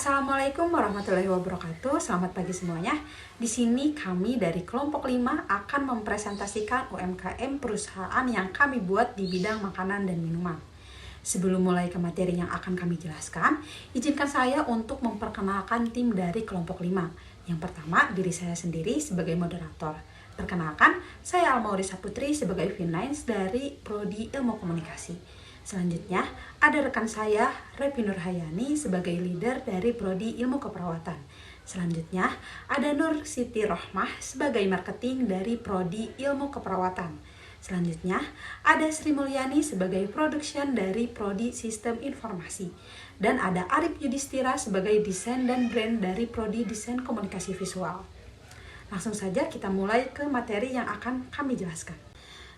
Assalamualaikum warahmatullahi wabarakatuh. Selamat pagi semuanya. Di sini kami dari kelompok 5 akan mempresentasikan UMKM perusahaan yang kami buat di bidang makanan dan minuman. Sebelum mulai ke materi yang akan kami jelaskan, izinkan saya untuk memperkenalkan tim dari kelompok 5. Yang pertama, diri saya sendiri sebagai moderator. Perkenalkan, saya Almaurisa Putri sebagai Finance dari Prodi Ilmu Komunikasi. Selanjutnya, ada rekan saya, Repi Nurhayani sebagai leader dari Prodi Ilmu Keperawatan. Selanjutnya, ada Nur Siti Rohmah sebagai marketing dari Prodi Ilmu Keperawatan. Selanjutnya, ada Sri Mulyani sebagai production dari Prodi Sistem Informasi. Dan ada Arif Yudhistira sebagai desain dan brand dari Prodi Desain Komunikasi Visual. Langsung saja kita mulai ke materi yang akan kami jelaskan.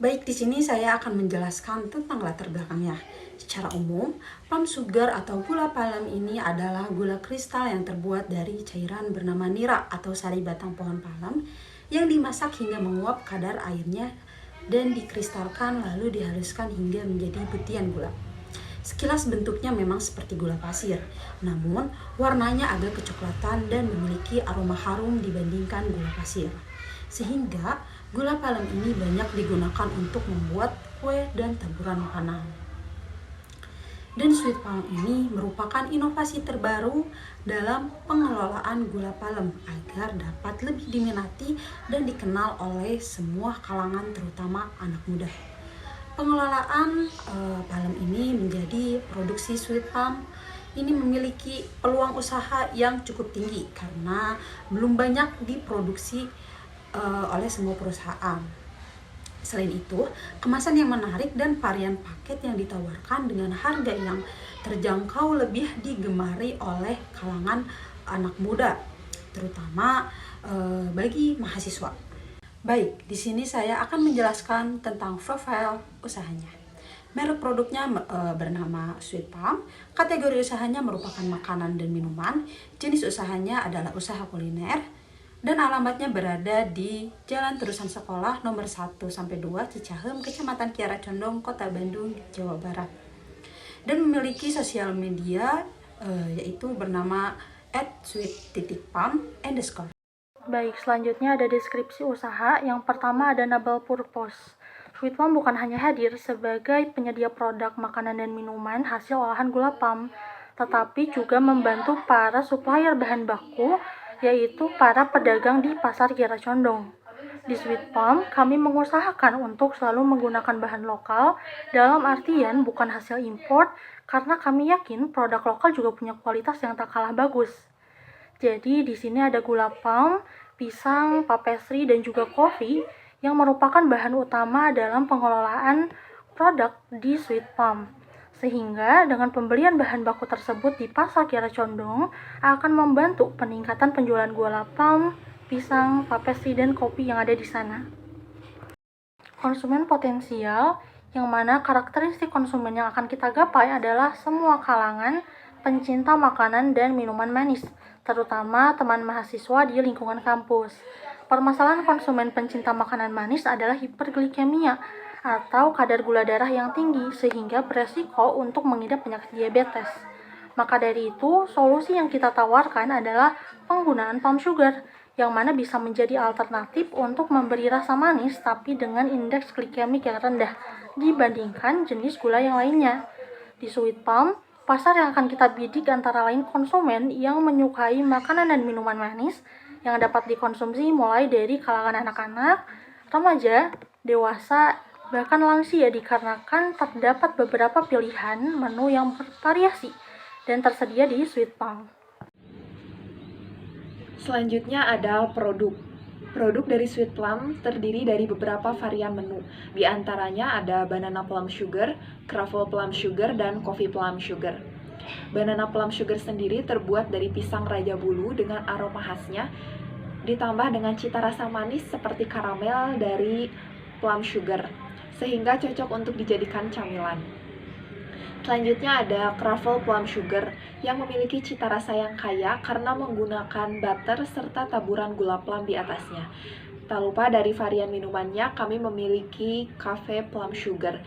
Baik, di sini saya akan menjelaskan tentang latar belakangnya. Secara umum, palm sugar atau gula palem ini adalah gula kristal yang terbuat dari cairan bernama nira atau sari batang pohon palem yang dimasak hingga menguap kadar airnya dan dikristalkan lalu dihaluskan hingga menjadi butiran gula. Sekilas bentuknya memang seperti gula pasir, namun warnanya agak kecoklatan dan memiliki aroma harum dibandingkan gula pasir. Sehingga gula palem ini banyak digunakan untuk membuat kue dan taburan makanan. Dan sweet palm ini merupakan inovasi terbaru dalam pengelolaan gula palem agar dapat lebih diminati dan dikenal oleh semua kalangan terutama anak muda. Pengelolaan palem ini menjadi produksi sweet palm ini memiliki peluang usaha yang cukup tinggi karena belum banyak diproduksi oleh semua perusahaan. Selain itu, kemasan yang menarik dan varian paket yang ditawarkan dengan harga yang terjangkau lebih digemari oleh kalangan anak muda, terutama bagi mahasiswa. Baik, di sini saya akan menjelaskan tentang profil usahanya. Merek produknya bernama Sweet Palm, kategori usahanya merupakan makanan dan minuman, jenis usahanya adalah usaha kuliner, dan alamatnya berada di Jalan Terusan Sekolah nomor 1-2 Cicahem, Kecamatan Kiara Condong, Kota Bandung, Jawa Barat. Dan memiliki sosial media yaitu bernama @sweet.palm_. Baik, selanjutnya ada deskripsi usaha. Yang pertama ada noble purpose. Sweet Palm bukan hanya hadir sebagai penyedia produk makanan dan minuman hasil olahan gula palm, tetapi juga membantu para supplier bahan baku, yaitu para pedagang di Pasar Kiara Condong. Di Sweet Palm, kami mengusahakan untuk selalu menggunakan bahan lokal, dalam artian bukan hasil import, karena kami yakin produk lokal juga punya kualitas yang tak kalah bagus. Jadi di sini ada gula palm, pisang, pastry, dan juga kopi yang merupakan bahan utama dalam pengelolaan produk di Sweet Palm. Sehingga dengan pembelian bahan baku tersebut di Pasar Kiara Condong akan membantu peningkatan penjualan gula palm, pisang, pastry, dan kopi yang ada di sana. Konsumen potensial, yang mana karakteristik konsumen yang akan kita gapai adalah semua kalangan pencinta makanan dan minuman manis, terutama teman mahasiswa di lingkungan kampus. Permasalahan konsumen pencinta makanan manis adalah hiperglikemia atau kadar gula darah yang tinggi sehingga beresiko untuk mengidap penyakit diabetes. Maka dari itu, solusi yang kita tawarkan adalah penggunaan palm sugar yang mana bisa menjadi alternatif untuk memberi rasa manis tapi dengan indeks glikemik yang rendah dibandingkan jenis gula yang lainnya. Di Sweet Palm, pasar yang akan kita bidik antara lain konsumen yang menyukai makanan dan minuman manis yang dapat dikonsumsi mulai dari kalangan anak-anak, remaja, dewasa, bahkan lansia dikarenakan terdapat beberapa pilihan menu yang bervariasi dan tersedia di Sweet Palm. Selanjutnya ada produk. Produk dari Sweet Palm terdiri dari beberapa varian menu. Di antaranya ada banana plum sugar, truffle plum sugar, dan coffee plum sugar. Banana plum sugar sendiri terbuat dari pisang raja bulu dengan aroma khasnya, ditambah dengan cita rasa manis seperti karamel dari plum sugar, sehingga cocok untuk dijadikan camilan. Selanjutnya ada truffle plum sugar yang memiliki cita rasa yang kaya karena menggunakan butter serta taburan gula plum di atasnya. Tak lupa dari varian minumannya kami memiliki cafe plum sugar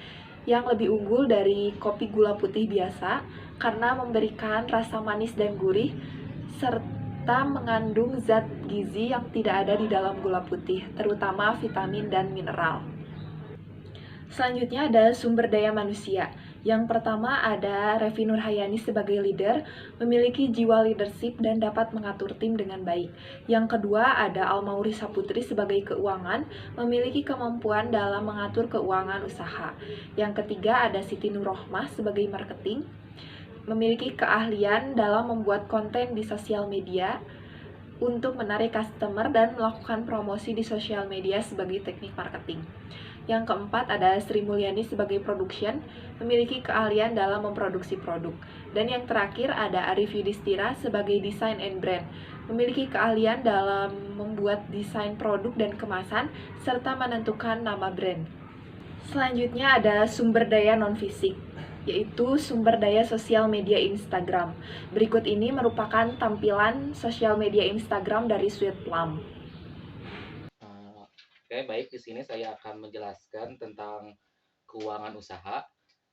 yang lebih unggul dari kopi gula putih biasa karena memberikan rasa manis dan gurih serta mengandung zat gizi yang tidak ada di dalam gula putih, terutama vitamin dan mineral. Selanjutnya ada sumber daya manusia. Yang pertama ada Revi Nurhayani sebagai leader, memiliki jiwa leadership dan dapat mengatur tim dengan baik. Yang kedua ada Almauri Saputri sebagai keuangan, memiliki kemampuan dalam mengatur keuangan usaha. Yang ketiga ada Siti Nurrohmah sebagai marketing, memiliki keahlian dalam membuat konten di sosial media untuk menarik customer dan melakukan promosi di sosial media sebagai teknik marketing. Yang keempat ada Sri Mulyani sebagai production, memiliki keahlian dalam memproduksi produk. Dan yang terakhir ada Arif Yudhistira sebagai design and brand, memiliki keahlian dalam membuat desain produk dan kemasan, serta menentukan nama brand. Selanjutnya ada sumber daya non-fisik, yaitu sumber daya sosial media Instagram. Berikut ini merupakan tampilan sosial media Instagram dari Sweet Plum. Oke, baik. Di sini saya akan menjelaskan tentang keuangan usaha.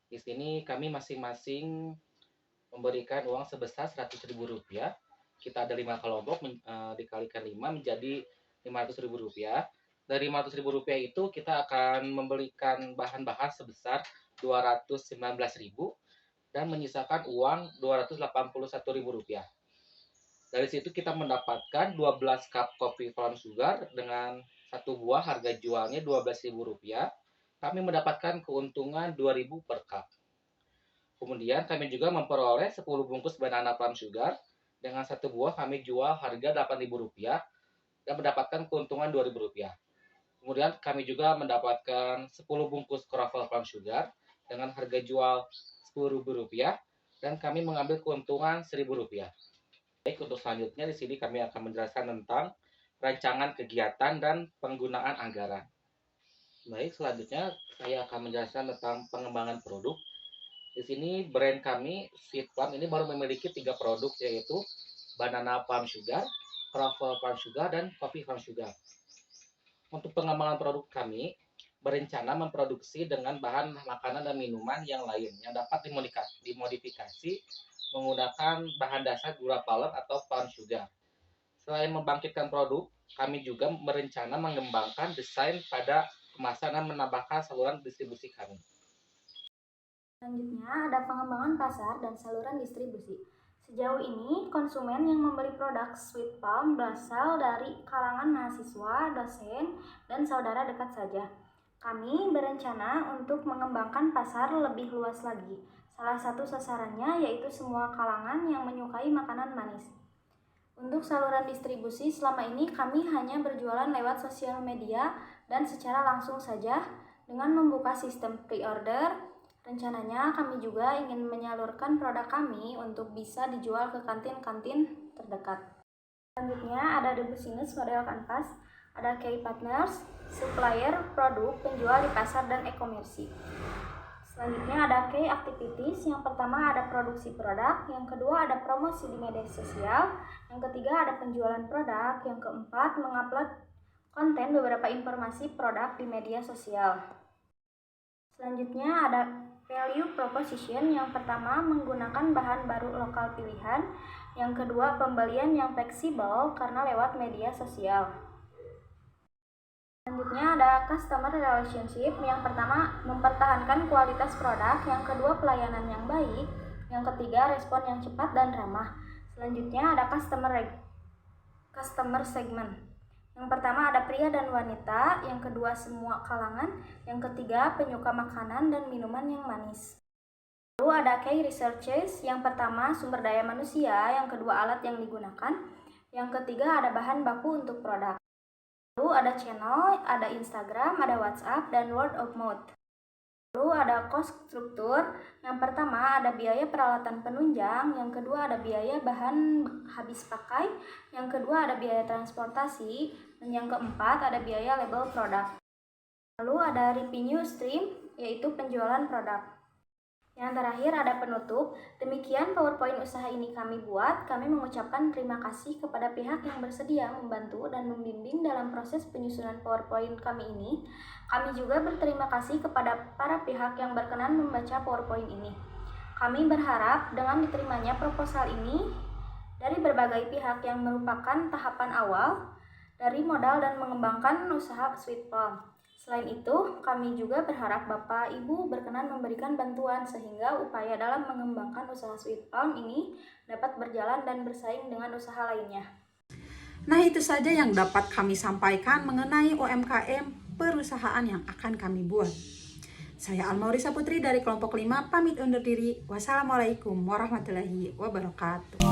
Di sini kami masing-masing memberikan uang sebesar Rp100.000. Kita ada 5 kelompok, dikalikan 5 menjadi Rp500.000. Dari Rp500.000 itu kita akan membelikan bahan-bahan sebesar Rp219.000 dan menyisakan uang Rp281.000. Dari situ kita mendapatkan 12 cup kopi brown sugar dengan satu buah harga jualnya Rp12.000. Kami mendapatkan keuntungan Rp2.000 per cup. Kemudian kami juga memperoleh 10 bungkus banana plum sugar dengan satu buah kami jual harga Rp8.000 dan mendapatkan keuntungan Rp2.000. Kemudian kami juga mendapatkan 10 bungkus croffle plum sugar dengan harga jual Rp10.000 dan kami mengambil keuntungan Rp1.000. Baik, untuk selanjutnya di sini kami akan menjelaskan tentang rancangan kegiatan dan penggunaan anggaran. Baik, selanjutnya saya akan menjelaskan tentang pengembangan produk. Di sini brand kami Sweet Plum ini baru memiliki 3 produk, yaitu banana plum sugar, croffle plum sugar, dan coffee plum sugar. Untuk pengembangan produk kami berencana memproduksi dengan bahan makanan dan minuman yang lain yang dapat dimodifikasi menggunakan bahan dasar gula palem atau palm sugar. Selain membangkitkan produk, kami juga berencana mengembangkan desain pada kemasan dan menambahkan saluran distribusi kami. Selanjutnya ada pengembangan pasar dan saluran distribusi. Sejauh ini, konsumen yang membeli produk Sweet Plum berasal dari kalangan mahasiswa, dosen, dan saudara dekat saja. Kami berencana untuk mengembangkan pasar lebih luas lagi. Salah satu sasarannya yaitu semua kalangan yang menyukai makanan manis. Untuk saluran distribusi, selama ini kami hanya berjualan lewat sosial media dan secara langsung saja dengan membuka sistem pre-order. Rencananya kami juga ingin menyalurkan produk kami untuk bisa dijual ke kantin-kantin terdekat. Selanjutnya ada The Business Model Canvas, ada key partners, supplier, produk, penjual di pasar, dan e-commerce. Selanjutnya ada key activities. Yang pertama ada produksi produk, yang kedua ada promosi di media sosial, yang ketiga ada penjualan produk, yang keempat mengupload konten beberapa informasi produk di media sosial. Selanjutnya ada value proposition. Yang pertama menggunakan bahan baru lokal pilihan, yang kedua pembelian yang fleksibel karena lewat media sosial. Selanjutnya ada customer relationship. Yang pertama mempertahankan kualitas produk, yang kedua pelayanan yang baik, yang ketiga respon yang cepat dan ramah. Selanjutnya ada customer segment. Yang pertama ada pria dan wanita, yang kedua semua kalangan, yang ketiga penyuka makanan dan minuman yang manis. Lalu ada key researches. Yang pertama sumber daya manusia, yang kedua alat yang digunakan, yang ketiga ada bahan baku untuk produk. Lalu ada channel, ada Instagram, ada WhatsApp, dan word of mouth. Lalu ada cost struktur. Yang pertama ada biaya peralatan penunjang, yang kedua ada biaya bahan habis pakai, yang kedua ada biaya transportasi, dan yang keempat ada biaya label produk. Lalu ada revenue stream, yaitu penjualan produk. Yang terakhir ada penutup. Demikian PowerPoint usaha ini kami buat. Kami mengucapkan terima kasih kepada pihak yang bersedia membantu dan membimbing dalam proses penyusunan PowerPoint kami ini. Kami juga berterima kasih kepada para pihak yang berkenan membaca PowerPoint ini. Kami berharap dengan diterimanya proposal ini dari berbagai pihak yang merupakan tahapan awal dari modal dan mengembangkan usaha Sweet Plum. Selain itu, kami juga berharap Bapak Ibu berkenan memberikan bantuan sehingga upaya dalam mengembangkan usaha Sweet Plum ini dapat berjalan dan bersaing dengan usaha lainnya. Nah, itu saja yang dapat kami sampaikan mengenai UMKM perusahaan yang akan kami buat. Saya Almaurisa Putri dari kelompok 5 pamit undur diri. Wassalamualaikum warahmatullahi wabarakatuh.